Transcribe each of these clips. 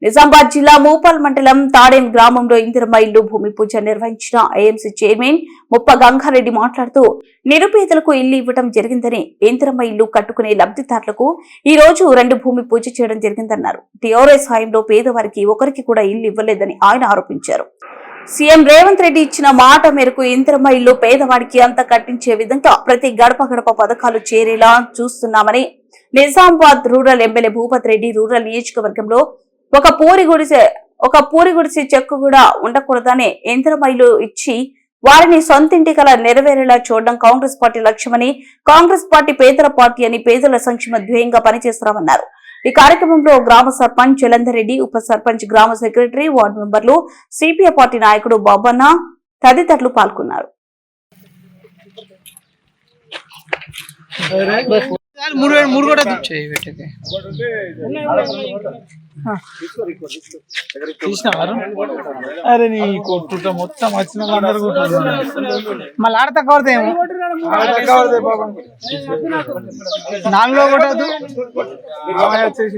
నిజామాబాద్ జిల్లా మోపాల్ మండలం తాడేం గ్రామంలో ఇందిరమ్మ ఇల్లు భూమి పూజ నిర్వహించిన ఏఎంసీ చైర్మన్ ముప్ప గంగారెడ్డి మాట్లాడుతూ నిరుపేదలకు ఇల్లు ఇవ్వడం జరిగిందని, ఇందిరమ్మ ఇల్లు కట్టుకునే లబ్ధిదారులకు ఈ రోజు 2 భూమి పూజ చేయడం జరిగిందన్నారు. టీఆర్ఎస్ హయాంలో పేదవారికి ఒకరికి కూడా ఇల్లు ఇవ్వలేదని ఆయన ఆరోపించారు. సీఎం రేవంత్ రెడ్డి ఇచ్చిన మాట మేరకు ఇందిరమ్మ ఇల్లు పేదవాడికి అంత కట్టించే విధంగా ప్రతి గడప గడప పథకాలు చేరేలా చూస్తున్నామని, Nizamabad rural MLA Bhupath Reddy rural నియోజకవర్గంలో ఒక పూరి గుడిసె చెక్కు కూడా ఉండకూడదని ఇందిరమ్మ ఇల్లు ఇచ్చి వారిని సొంతింటి కల నెరవేరేలా చూడడం కాంగ్రెస్ పార్టీ లక్ష్యమని, కాంగ్రెస్ పార్టీ పేదల పార్టీ అని పేదల సంక్షేమ ధ్యేయంగా పనిచేస్తామన్నారు. ఈ కార్యక్రమంలో గ్రామ సర్పంచ్ జలంధర్ రెడ్డి, ఉప సర్పంచ్, గ్రామ సెక్రటరీ, వార్డు మెంబర్లు, సిపిఐ పార్టీ నాయకుడు బాబన్న తదితరులు పాల్గొన్నారు. అరే నీ కొట్టుట మొత్తం వచ్చిన మళ్ళీ ఆడతా కవడతాయేమో నాలుగులో కొట్టదు వచ్చేసి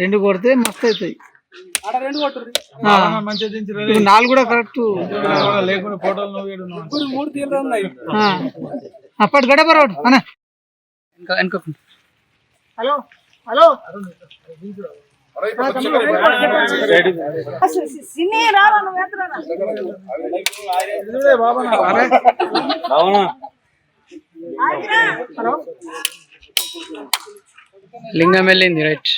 రెండు కొడితే మస్తు అవుతాయి. నాలుగు కూడా కరెక్ట్ లేకుండా ఫోటోలు అప్పటి గడపరాడు అన్న. హలో హలో లింగం వెళ్ళింది రైట్.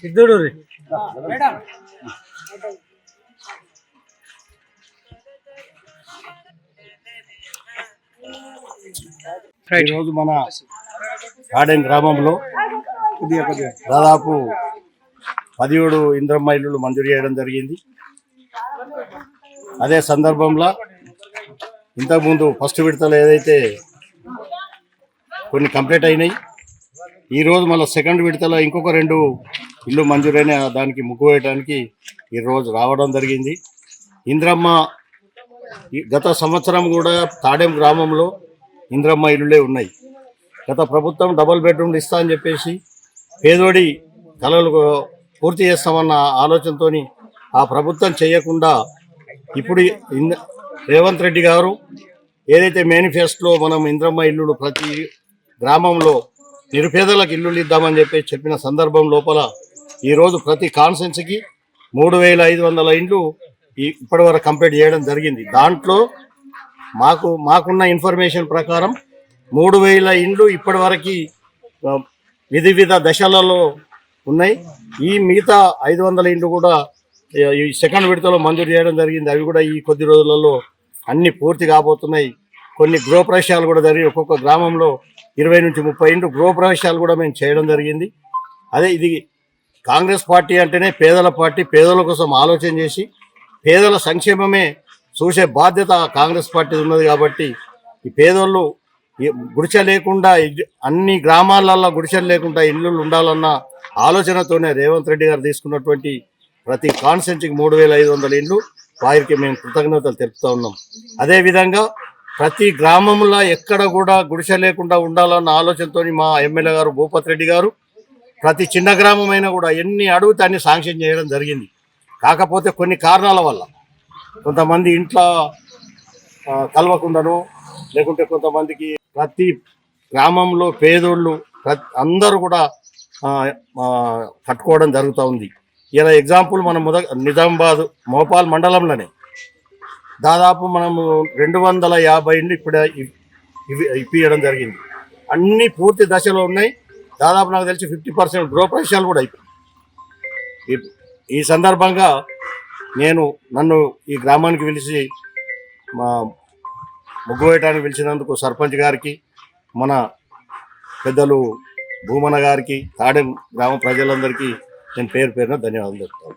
ఇద్దరు ఈరోజు మన గార్డెన్ గ్రామంలో దాదాపు 17 ఇందిరమ్మ ఇల్లులు మంజూరు చేయడం జరిగింది. అదే సందర్భంలో ఇంతకుముందు ఫస్ట్ విడతలు ఏదైతే కొన్ని కంప్లీట్ అయినాయి, ఈరోజు మళ్ళీ సెకండ్ విడతలో ఇంకొక 2 ఇల్లు మంజూరైన దానికి ముగ్గు వేయడానికి ఈరోజు రావడం జరిగింది. ఇందిరమ్మ గత సంవత్సరం కూడా తాడేం గ్రామంలో ఇందిరమ్మ ఇల్లులే ఉన్నాయి. గత ప్రభుత్వం డబుల్ బెడ్రూమ్లు ఇస్తా అని చెప్పేసి పేదోడి కలలు పూర్తి చేస్తామన్న ఆలోచనతో ఆ ప్రభుత్వం చేయకుండా ఇప్పుడు రేవంత్ రెడ్డి గారు ఏదైతే మేనిఫెస్టోలో మనం ఇందిరమ్మ ఇల్లులు ప్రతి గ్రామంలో నిరుపేదలకు ఇల్లులు ఇద్దామని చెప్పిన సందర్భం లోపల ఈరోజు ప్రతి కాన్స్టెన్సీకి 3500 ఇండ్లు ఇప్పటి వరకు కంప్లీట్ చేయడం జరిగింది. దాంట్లో మాకున్న ఇన్ఫర్మేషన్ ప్రకారం 3000 ఇండ్లు ఇప్పటి వరకు వివిధ దశలలో ఉన్నాయి. ఈ మిగతా 500 ఇండ్లు కూడా ఈ సెకండ్ విడతలో మంజూరు చేయడం జరిగింది. అవి కూడా ఈ కొద్ది రోజులలో అన్ని పూర్తి కాబోతున్నాయి. కొన్ని గృహప్రవేశాలు కూడా జరిగి ఒక్కొక్క గ్రామంలో 20 నుంచి 30 ఇండ్లు గృహప్రవేశాలు కూడా మేము చేయడం జరిగింది. అదే ఇది కాంగ్రెస్ పార్టీ అంటేనే పేదల పార్టీ, పేదల కోసం ఆలోచన చేసి పేదల సంక్షేమమే చూసే బాధ్యత కాంగ్రెస్ పార్టీ ఉన్నది. కాబట్టి ఈ పేదోళ్ళు గుడిసె లేకుండా అన్ని గ్రామాలలో గుడిసెలు లేకుండా ఇల్లు ఉండాలన్న ఆలోచనతోనే రేవంత్ రెడ్డి గారు తీసుకున్నటువంటి ప్రతి కాన్స్టెన్సీకి 3500 ఇండ్లు వారికి మేము కృతజ్ఞతలు తెలుపుతూ ఉన్నాం. అదేవిధంగా ప్రతి గ్రామంలో ఎక్కడ కూడా గుడిసె లేకుండా ఉండాలన్న ఆలోచనతో మా ఎమ్మెల్యే గారు భూపత్ రెడ్డి గారు ప్రతి చిన్న గ్రామమైనా కూడా ఎన్ని అడిగితే అన్ని శాంక్షన్ చేయడం జరిగింది. కాకపోతే కొన్ని కారణాల వల్ల కొంతమంది ఇంట్లో కలవకుండాను, లేకుంటే కొంతమందికి ప్రతి గ్రామంలో పేదోళ్ళు అందరూ కూడా కట్టుకోవడం జరుగుతూ ఉంది. ఇలా ఎగ్జాంపుల్ మనం నిజామాబాద్ మోపాల్ మండలంలోనే దాదాపు మనము 250 ఇండ్లు ఇప్పుడు ఇప్పించడం జరిగింది. అన్నీ పూర్తి దశలో ఉన్నాయి. దాదాపు నాకు తెలిసి 50% గృహప్రవేశాలు కూడా అయిపోయి. ఈ సందర్భంగా నన్ను ఈ గ్రామానికి పిలిచి మా ముగ్గు వేయటానికి పిలిచినందుకు సర్పంచ్ గారికి, మన పెద్దలు భూమన గారికి, తాడెం గ్రామ ప్రజలందరికీ నేను పేరు పేరున ధన్యవాదాలు చెప్తాను.